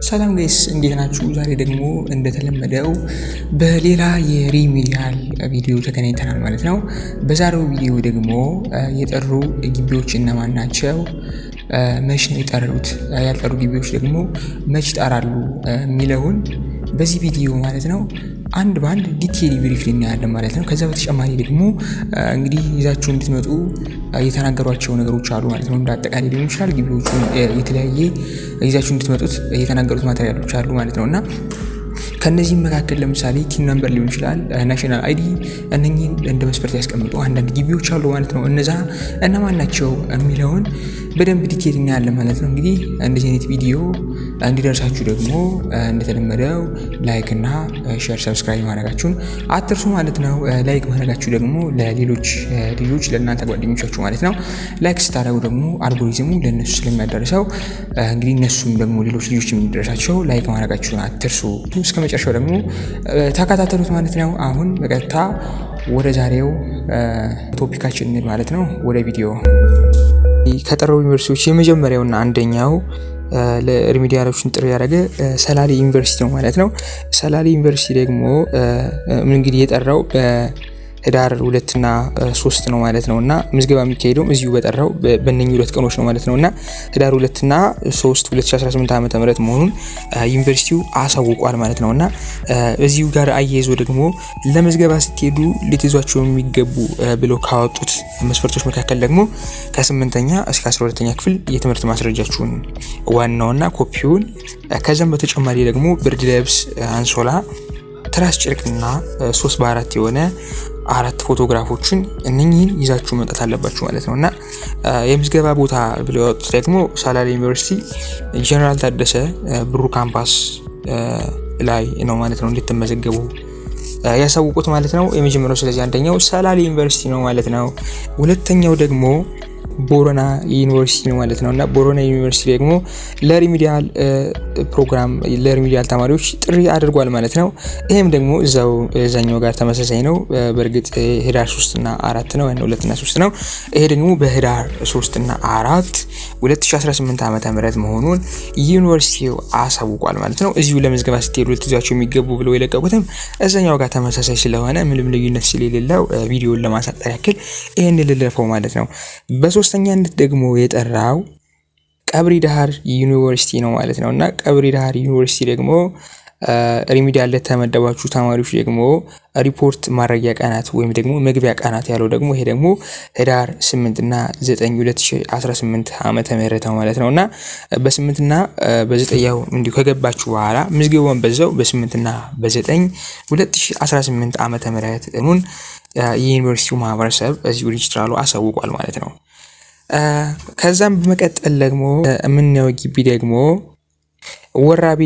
ሰላም ጋይስ እንዴት ናችሁ? ዛሬ ደግሞ እንደተለመደው በሌላ የሪሚዲያል ቪዲዮ ተገናኝተናል ማለት ነው። በዛሬው ቪዲዮ ደግሞ የጠሩ ግቢዎች እነማን ናቸው፣ መች ነው የጠሩት፣ ያልጠሩ ግቢዎች ደግሞ መች ይጠራሉ የሚለውን በዚህ ቪዲዮ ማለት ነው አንድ ባንድ ዲቴይል ብሪፍ እናያለን ማለት ነው። ከዛ በተጨማሪ ደግሞ እንግዲህ ይዛችሁ እንድትመጡ የተናገሯቸው ነገሮች አሉ ማለት ነው። እንዳጠቃላይ ሊሆን ይችላል ግቢዎቹን የተለያየ ይዛችሁ እንድትመጡት የተናገሩት ማቴሪያሎች አሉ ማለት ነውና ከነዚህ መካከል ለምሳሌ ቲን ነምበር ሊሆን ይችላል፣ ናሽናል አይዲ፣ እነኚህን እንደ መስፈርት ያስቀምጡ አንዳንድ ግቢዎች አሉ ማለት ነው። እነዛ እነማን ናቸው የሚለውን በደንብ ዲቴይል እናያለን ማለት ነው። እንግዲህ እንደዚህ አይነት ቪዲዮ እንዲደርሳችሁ ደግሞ እንደተለመደው ላይክ እና ሼር ሰብስክራይብ ማድረጋችሁን አትርሱ ማለት ነው። ላይክ ማድረጋችሁ ደግሞ ለሌሎች ልጆች ለእናንተ ጓደኞቻችሁ ማለት ነው ላይክ ስታደርጉ ደግሞ አልጎሪዝሙ ለእነሱ ስለሚያደርሰው እንግዲህ እነሱም ደግሞ ሌሎች ልጆች የሚደርሳቸው ላይክ ማድረጋችሁን አትርሱ። እስከ መጨረሻው ደግሞ ተከታተሉት ማለት ነው። አሁን በቀጥታ ወደ ዛሬው ቶፒካችን ማለት ነው ወደ ቪዲዮ ከጠሩ ዩኒቨርሲቲዎች የመጀመሪያውና አንደኛው ለሪሚዲያሎችን ጥሪ ያደረገ ሰላሌ ዩኒቨርሲቲ ነው ማለት ነው። ሰላሌ ዩኒቨርሲቲ ደግሞ እንግዲህ የጠራው ህዳር 2 እና 3 ነው ማለት ነውና ምዝገባ የሚካሄደው እዚሁ በጠራው በእነኚህ ሁለት ቀኖች ነው ማለት ነውና ህዳር 2 እና 3 2018 ዓ.ም መሆኑን ዩኒቨርሲቲው አሳውቋል ማለት ነውና እዚሁ ጋር አያይዞ ደግሞ ለምዝገባ ስትሄዱ ልትይዟቸው የሚገቡ ብለው ካወጡት መስፈርቶች መካከል ደግሞ ከ8ኛ እስከ 12ኛ ክፍል የትምህርት ማስረጃችሁን ዋናውና ኮፒውን ከዛም በተጨማሪ ደግሞ ብርድ ልብስ፣ አንሶላ፣ ትራስ ጨርቅና 3x4 የሆነ 4 ፎቶግራፎችን እነኚህን ይዛችሁ መምጣት አለባችሁ ማለት ነውና የምዝገባ ቦታ ብለው ያወጡት ደግሞ ሰላሌ ዩኒቨርሲቲ ጀነራል ታደሰ ብሩ ካምፓስ ላይ ነው ማለት ነው እንድትመዘገቡ ያሳውቁት ማለት ነው። የመጀመሪያው ስለዚህ አንደኛው ሰላሌ ዩኒቨርሲቲ ነው ማለት ነው። ሁለተኛው ደግሞ ቦረና ዩኒቨርሲቲ ነው ማለት ነውና ቦረና ዩኒቨርሲቲ ደግሞ ለሪሚዲያል ፕሮግራም ለሪሚዲያል ተማሪዎች ጥሪ አድርጓል ማለት ነው። ይሄም ደግሞ እዛኛው ጋር ተመሳሳይ ነው። በእርግጥ ህዳር 3 እና 4 ነው፣ 2 እና 3 ነው። ይሄ ደግሞ በህዳር 3 እና 4 2018 ዓ.ም መሆኑን ዩኒቨርሲቲው አሳውቋል ማለት ነው። እዚሁ ለምዝገባ ስትሄዱ ልትይዟቸው የሚገቡ ብለው የለቀቁትም እዛኛው ጋር ተመሳሳይ ስለሆነ ምንም ልዩነት ስለሌለው ቪዲዮውን ለማሳጠር ያክል ይሄን ልለፈው ማለት ነው። በሶስተኛነት ደግሞ የጠራው ቀብሪ ዳሃር ዩኒቨርሲቲ ነው ማለት ነውና ቀብሪ ዳሃር ዩኒቨርሲቲ ደግሞ ሪሚዲያል ለተመደባችሁ ተማሪዎች ደግሞ ሪፖርት ማድረጊያ ቀናት ወይም ደግሞ መግቢያ ቀናት ያለው ደግሞ ይሄ ደግሞ ህዳር 8 እና 9 2018 ዓመተ ምህረት ነው ማለት ነውና በ8 እና በ9 ያው እንዲሁ ከገባችሁ በኋላ ምዝገባውን በዛው በ8 እና በ9 2018 ዓመተ ምህረት ሙን የዩኒቨርሲቲው ማህበረሰብ እዚሁ ሬጅስትራሉ አሳውቋል ማለት ነው። ከዛም በመቀጠል ደግሞ የምናየው ግቢ ደግሞ ወራቤ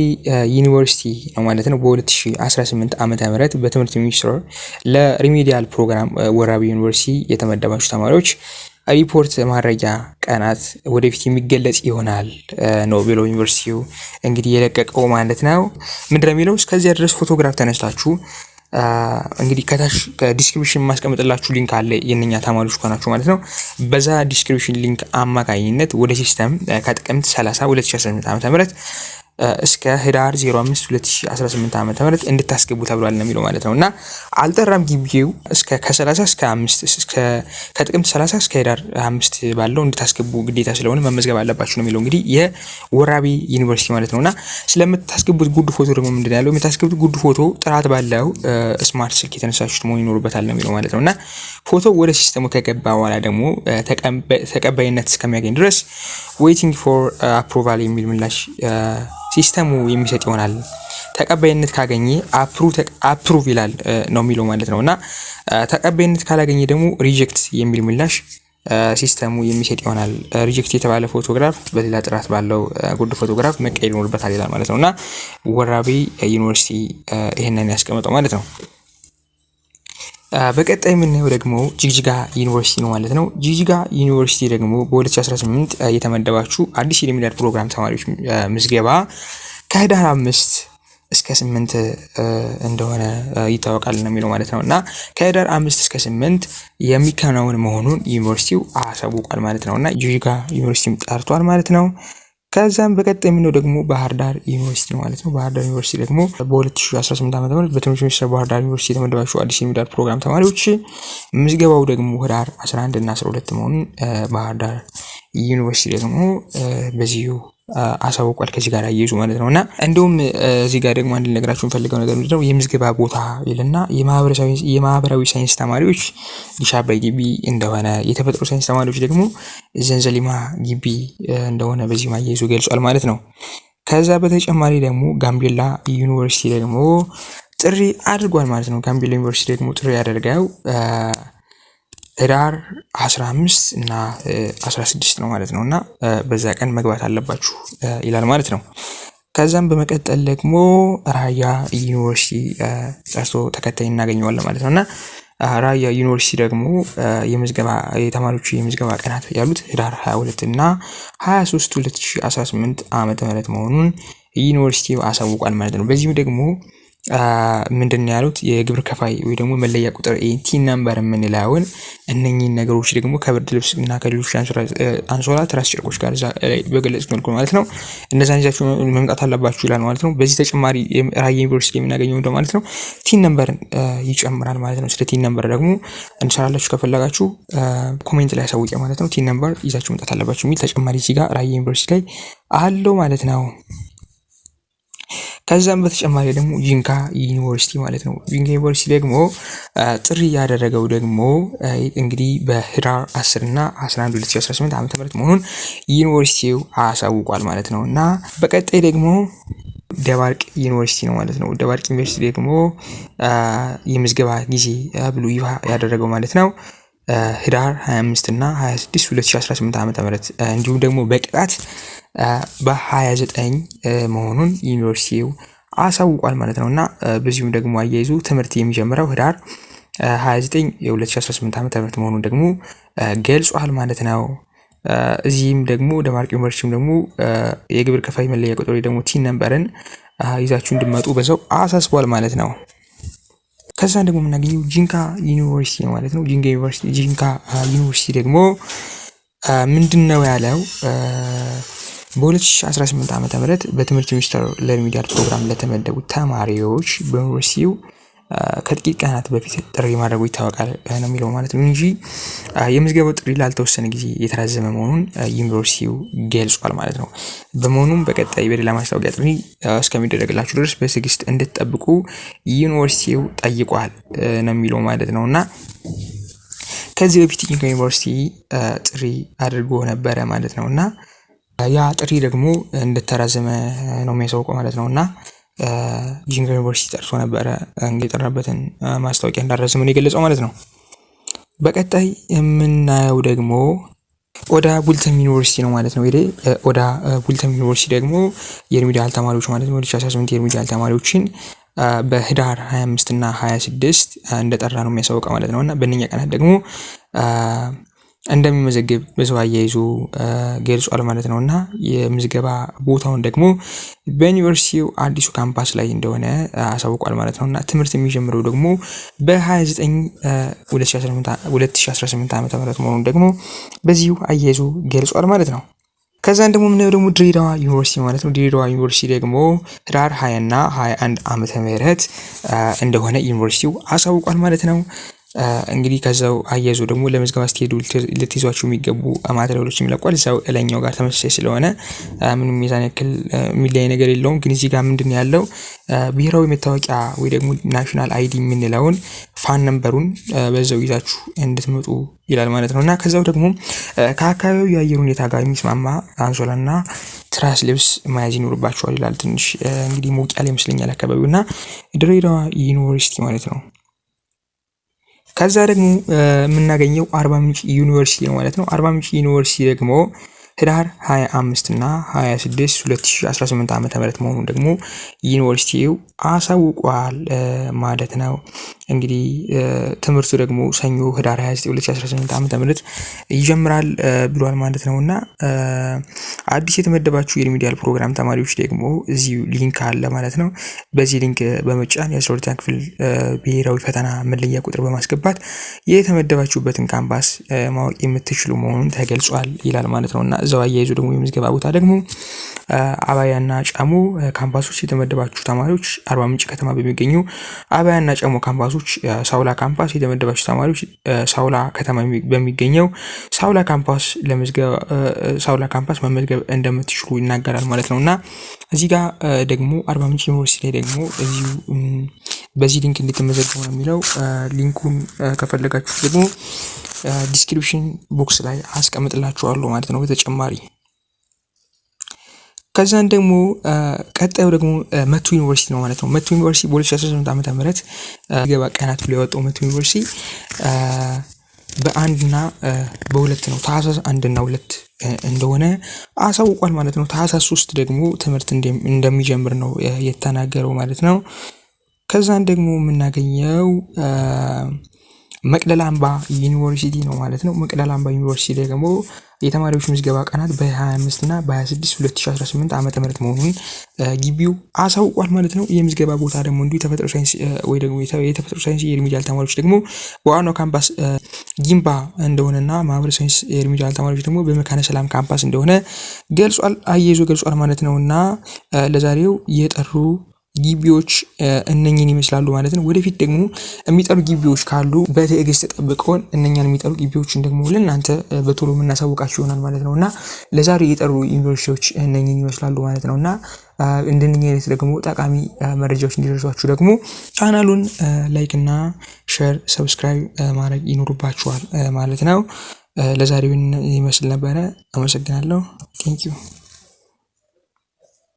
ዩኒቨርሲቲ ነው ማለት ነው። በ2018 ዓመተ ምህረት በትምህርት ሚኒስቴር ለሪሚዲያል ፕሮግራም ወራቤ ዩኒቨርሲቲ የተመደባችሁ ተማሪዎች ሪፖርት ማድረጊያ ቀናት ወደፊት የሚገለጽ ይሆናል ነው ብሎ ዩኒቨርሲቲው እንግዲህ የለቀቀው ማለት ነው። ምንድነው የሚለው እስከዚያ ድረስ ፎቶግራፍ ተነስታችሁ እንግዲህ ከታች ከዲስክሪፕሽን ማስቀመጥላችሁ ሊንክ አለ የነኛ ተማሪዎች ከሆናችሁ ማለት ነው። በዛ ዲስክሪፕሽን ሊንክ አማካኝነት ወደ ሲስተም ከጥቅምት 30 2018 ዓ.ም እስከ ህዳር 05 2018 ዓ.ም እንድታስገቡ ተብሏል ነው የሚለው ማለት ነውና አልጠራም ግቢው እስከ ከ30 እስከ 5 እስከ ከጥቅምት 30 እስከ ህዳር 5 ባለው እንድታስገቡ ግዴታ ስለሆነ መመዝገብ አለባችሁ ነው የሚለው እንግዲህ የወራቤ ዩኒቨርሲቲ ማለት ነውና ስለምታስገቡት ጉድ ፎቶ ደግሞ ምንድነው ያለው የምታስገቡት ጉድ ፎቶ ጥራት ባለው ስማርት ስልክ የተነሳችሁት መሆን ይኖርበታል ነው የሚለው ማለት ነውና ፎቶ ወደ ሲስተሙ ከገባ በኋላ ደግሞ ተቀባይነት እስከሚያገኝ ድረስ ዌቲንግ ፎር አፕሩቫል የሚል ምላሽ ሲስተሙ የሚሰጥ ይሆናል። ተቀባይነት ካገኘ አፕሩቭ ይላል ነው የሚለው ማለት ነውና ተቀባይነት ካላገኘ ደግሞ ሪጀክት የሚል ምላሽ ሲስተሙ የሚሰጥ ይሆናል። ሪጀክት የተባለ ፎቶግራፍ በሌላ ጥራት ባለው ጉድ ፎቶግራፍ መቀየር ይኖርበታል ይላል ማለት ነውና ወራቤ ዩኒቨርሲቲ ይሄንን ያስቀመጠው ማለት ነው። በቀጣይ የምናየው ደግሞ ጅግጅጋ ዩኒቨርሲቲ ነው ማለት ነው። ጅግጅጋ ዩኒቨርሲቲ ደግሞ በ2018 የተመደባችሁ አዲስ የሪሚዲያል ፕሮግራም ተማሪዎች ምዝገባ ከህዳር 5 እስከ 8 እንደሆነ ይታወቃል ነው የሚለው ማለት ነውና ከህዳር 5 እስከ 8 የሚከናወን መሆኑን ዩኒቨርሲቲው አሳውቋል ማለት ነውና ጅግጅጋ ዩኒቨርሲቲም ጠርቷል ማለት ነው። ከዛም በቀጣይ የምንለው ደግሞ ባህር ዳር ዩኒቨርሲቲ ነው ማለት ነው። ባህር ዳር ዩኒቨርሲቲ ደግሞ በ2018 ዓ.ም በትምህርት ሚኒስቴር ባህር ዳር ዩኒቨርሲቲ የተመደባችሁ አዲስ የሚዳር ፕሮግራም ተማሪዎች ምዝገባው ደግሞ ህዳር 11 እና 12 መሆኑን ባህር ዳር ዩኒቨርሲቲ ደግሞ በዚሁ አሳውቋል ከዚህ ጋር አያይዙ ማለት ነውና እንዲሁም እዚህ ጋር ደግሞ አንድ ነገራችሁ ፈልገው ነገር ምንድነው የምዝገባ ቦታ ይልና የማህበራዊ ሳይንስ ተማሪዎች ሊሻ አባይ ግቢ እንደሆነ የተፈጥሮ ሳይንስ ተማሪዎች ደግሞ ዘንዘሊማ ግቢ እንደሆነ በዚህ ማያይዙ ገልጿል ማለት ነው። ከዛ በተጨማሪ ደግሞ ጋምቤላ ዩኒቨርሲቲ ደግሞ ጥሪ አድርጓል ማለት ነው። ጋምቤላ ዩኒቨርሲቲ ደግሞ ጥሪ ያደርገው ህዳር 15 እና 16 ነው ማለት ነውና በዛ ቀን መግባት አለባችሁ ይላል ማለት ነው። ከዛም በመቀጠል ደግሞ ራያ ዩኒቨርሲቲ ጠርቶ ተከታይ እናገኘዋለን ማለት ነውና ራያ ዩኒቨርሲቲ ደግሞ የምዝገባ የተማሪዎች የምዝገባ ቀናት ያሉት ህዳር 22 እና 23 2018 ዓመተ ምህረት መሆኑን ዩኒቨርሲቲው አሳውቋል ማለት ነው። በዚህም ደግሞ ምንድነው ያሉት የግብር ከፋይ ወይ ደግሞ መለያ ቁጥር ቲን ነምበር የምንለውን እነኚህን ነገሮች ደግሞ ከብርድ ልብስ እና ከሌሎች አንሶላ ትራስ ጨርቆች ጋር በገለጹት መልኩ ማለት ነው እነዛን ይዛችሁ መምጣት አለባችሁ ይላል ማለት ነው። በዚህ ተጨማሪ ራያ ዩኒቨርሲቲ የምናገኘው እንደው ማለት ነው ቲን ነምበር ይጨምራል ማለት ነው። ስለ ቲን ነምበር ደግሞ እንሰራላችሁ ከፈለጋችሁ ኮሜንት ላይ አሳውቁ ማለት ነው። ቲን ነምበር ይዛችሁ መምጣት አለባችሁ የሚል ተጨማሪ እዚህ ጋር ራያ ዩኒቨርሲቲ ላይ አለው ማለት ነው። ከዛም በተጨማሪ ደግሞ ጂንካ ዩኒቨርሲቲ ማለት ነው። ጂንካ ዩኒቨርሲቲ ደግሞ ጥሪ ያደረገው ደግሞ እንግዲህ በህዳር 10 እና 11 2018 ዓ.ም መሆኑን ዩኒቨርሲቲው አሳውቋል ማለት ነው። እና በቀጣይ ደግሞ ደባርቅ ዩኒቨርሲቲ ነው ማለት ነው። ደባርቅ ዩኒቨርሲቲ ደግሞ የምዝገባ ጊዜ ብሎ ይፋ ያደረገው ማለት ነው ህዳር 25 እና 26 2018 ዓ.ም እንዲሁም ደግሞ በቅጣት በ29 መሆኑን ዩኒቨርሲቲው አሳውቋል ማለት ነውና በዚሁም ደግሞ አያይዙ ትምህርት የሚጀምረው ህዳር 29 የ2018 ዓ.ም መሆኑን ደግሞ ገልጿል ማለት ነው። እዚህም ደግሞ ደባርቅ ዩኒቨርሲቲም ደግሞ የግብር ከፋይ መለያ ቁጥር ደግሞ ቲን ነምበርን ይዛችሁ እንድትመጡ በዛው አሳስቧል ማለት ነው። ከዛ ደግሞ የምናገኘው ጂንካ ዩኒቨርሲቲ ነው ማለት ነው። ጂንካ ዩኒቨርሲቲ ደግሞ ምንድነው ያለው በ2018 ዓ.ም በትምህርት ሚኒስቴር ለሪሚዲያል ፕሮግራም ለተመደቡ ተማሪዎች በዩኒቨርሲቲው ከጥቂት ቀናት በፊት ጥሪ ማድረጉ ይታወቃል ነው የሚለው ማለት ነው እንጂ የምዝገባው ጥሪ ላልተወሰነ ጊዜ የተራዘመ መሆኑን ዩኒቨርሲቲው ገልጿል ማለት ነው። በመሆኑም በቀጣይ በሌላ ማስታወቂያ ጥሪ እስከሚደረግላችሁ ድረስ በትዕግስት እንድትጠብቁ ዩኒቨርሲቲው ጠይቋል ነው የሚለው ማለት ነውና ከዚህ በፊት ዩኒቨርሲቲ ጥሪ አድርጎ ነበረ ማለት ነውና ያ ጥሪ ደግሞ እንደተራዘመ ነው የሚያሳውቀው ማለት ነውና ጂንካ ዩኒቨርሲቲ ጠርቶ ነበረ የጠራበትን ማስታወቂያ እንዳረዘመ ነው የገለጸው ማለት ነው። በቀጣይ የምናየው ደግሞ ኦዳ ቡልተም ዩኒቨርሲቲ ነው ማለት ነው። ኦዳ ቡልተም ዩኒቨርሲቲ ደግሞ የሪሚዲያል ተማሪዎች ማለት ነው 2018 የሪሚዲያል ተማሪዎችን በህዳር 25 እና 26 እንደጠራ ነው የሚያሳውቀው ማለት ነውና በእነኛ ቀናት ደግሞ እንደሚመዘግብ በዛው አያይዞ ገልጿል ማለት ነውና የምዝገባ ቦታውን ደግሞ በዩኒቨርሲቲው አዲሱ ካምፓስ ላይ እንደሆነ አሳውቋል ማለት ነውና ትምህርት የሚጀምረው ደግሞ በ29 2018 ዓ.ም መሆኑን ደግሞ በዚሁ አያይዞ ገልጿል ማለት ነው። ከዛን ደግሞ ምን ደግሞ ድሬዳዋ ዩኒቨርሲቲ ማለት ነው። ድሬዳዋ ዩኒቨርሲቲ ደግሞ ህዳር 20 እና 21 ዓመተ ምህረት እንደሆነ ዩኒቨርሲቲው አሳውቋል ማለት ነው። እንግዲህ ከዛው አያይዞ ደግሞ ለምዝገባ ስትሄዱ ልትይዟቸው የሚገቡ ማቴሪያሎች ይለቋል እዛው እላኛው ጋር ተመሳሳይ ስለሆነ ምንም ሚዛን ያክል የሚለይ ነገር የለውም። ግን እዚህ ጋር ምንድነው ያለው ብሔራዊ መታወቂያ ወይ ደግሞ ናሽናል አይዲ የምንለውን ፋን ነምበሩን በዛው ይዛችሁ እንድትመጡ ይላል ማለት ነውና ከዛው ደግሞ ከአካባቢው የአየር ሁኔታ ጋር የሚስማማ አንሶላና ትራስ ልብስ መያዝ ይኖርባችኋል ይላል። ትንሽ እንግዲህ ሞቅ ያለ ይመስለኛል አካባቢውና ድሬዳዋ ዩኒቨርሲቲ ማለት ነው። ከዛ ደግሞ የምናገኘው አርባ ምንጭ ዩኒቨርሲቲ ነው ማለት ነው። አርባ ምንጭ ዩኒቨርሲቲ ደግሞ ህዳር 25 እና 26 2018 ዓ.ም መሆኑን ደግሞ ዩኒቨርሲቲው አሳውቋል ማለት ነው። እንግዲህ ትምህርቱ ደግሞ ሰኞ ህዳር 29 2018 ዓ.ም ይጀምራል ብሏል ማለት ነውና አዲስ የተመደባችሁ የሪሚዲያል ፕሮግራም ተማሪዎች ደግሞ እዚሁ ሊንክ አለ ማለት ነው። በዚህ ሊንክ በመጫን የ12ኛ ክፍል ብሔራዊ ፈተና መለያ ቁጥር በማስገባት የተመደባችሁበትን ካምፓስ ማወቅ የምትችሉ መሆኑን ተገልጿል ይላል ማለት ነውና እዛው አያይዞ ደግሞ የምዝገባ ቦታ ደግሞ አባያና ጫሞ ካምፓሶች የተመደባችሁ ተማሪዎች አርባ ምንጭ ከተማ በሚገኙ አባያና ጫሞ ካምፓሶች፣ ሳውላ ካምፓስ የተመደባችሁ ተማሪዎች ሳውላ ከተማ በሚገኘው ሳውላ ካምፓስ መመዝገብ እንደምትችሉ ይናገራል ማለት ነውና እዚህ ጋር ደግሞ አርባ ምንጭ ዩኒቨርሲቲ ላይ ደግሞ እዚሁ በዚህ ሊንክ እንድትመዘገቡ ነው የሚለው። ሊንኩን ከፈለጋችሁ ደግሞ ዲስክሪፕሽን ቦክስ ላይ አስቀምጥላችኋለሁ ማለት ነው በተጨማሪ። ከዛን ደግሞ ቀጣዩ ደግሞ መቱ ዩኒቨርሲቲ ነው ማለት ነው። መቱ ዩኒቨርሲቲ በ2018 ዓ.ም ገባ ቀናት ብሎ ያወጣው መቱ ዩኒቨርሲቲ በአንድና በሁለት ነው ታህሳስ 1 እና 2 እንደሆነ አሳውቋል ማለት ነው። ታህሳስ 3 ደግሞ ትምህርት እንደሚጀምር ነው የተናገረው ማለት ነው። ከዛን ደግሞ የምናገኘው መቅደላ አምባ ዩኒቨርሲቲ ነው ማለት ነው። መቅደላ አምባ ዩኒቨርሲቲ ደግሞ የተማሪዎች ምዝገባ ቀናት በ25 እና በ26 2018 ዓ.ም መሆኑን ግቢው አሳውቋል ማለት ነው። የምዝገባ ቦታ ደግሞ እንዲሁ ተፈጥሮ ሳይንስ ወይ ደግሞ የተፈጥሮ ሳይንስ የሪሚዲያል ተማሪዎች ደግሞ በዋናው ካምፓስ ጊምባ እንደሆነና ማህበረሰብ ሳይንስ የሪሚዲያል ተማሪዎች ደግሞ በመካነ ሰላም ካምፓስ እንደሆነ ገልጿል፣ አያይዞ ገልጿል ማለት ነውና ለዛሬው የጠሩ ግቢዎች እነኚህን ይመስላሉ ማለት ነው። ወደፊት ደግሞ የሚጠሩ ግቢዎች ካሉ በትዕግስት ተጠብቀውን እነኛን የሚጠሩ ግቢዎችን ደግሞ ለእናንተ በቶሎ የምናሳውቃችሁ ይሆናል ማለት ነውና ለዛሬ የጠሩ ዩኒቨርሲቲዎች እነኚህን ይመስላሉ ማለት ነውና እንደነኚህ አይነት ደግሞ ጠቃሚ መረጃዎች እንዲደርሷችሁ ደግሞ ቻናሉን ላይክ እና ሼር ሰብስክራይብ ማድረግ ይኖርባችኋል ማለት ነው። ለዛሬው ይመስል ነበረ። አመሰግናለሁ። ቴንክ ዩ